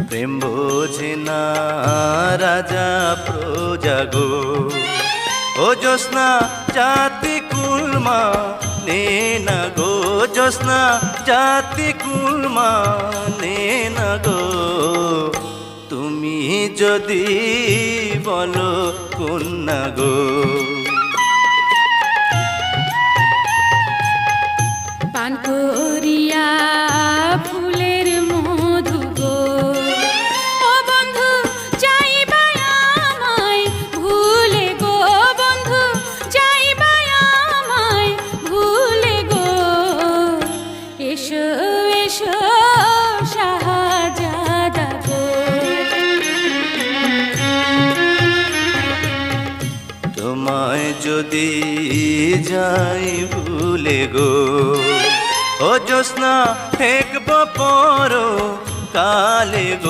প্রেম বোঝে না রাজা প্রজা গো। ও জ্যোৎস্না জাতি কুলমা নে না গো, জ্যোৎস্না জাতি কুলমা নে না গো। তুমি যদি বলো কন্যা গো। পান করিয়া ফুলের মধু গো, ও বন্ধু যাইবা আমায় ভুলে গো, বন্ধু যাইবা আমায় ভুলে গো। এসো এসো শাহজাদা গো। তোমায় যদি যাই ভুলে গো, ও জ্যোৎস্না ঠেকব পর কালে গো।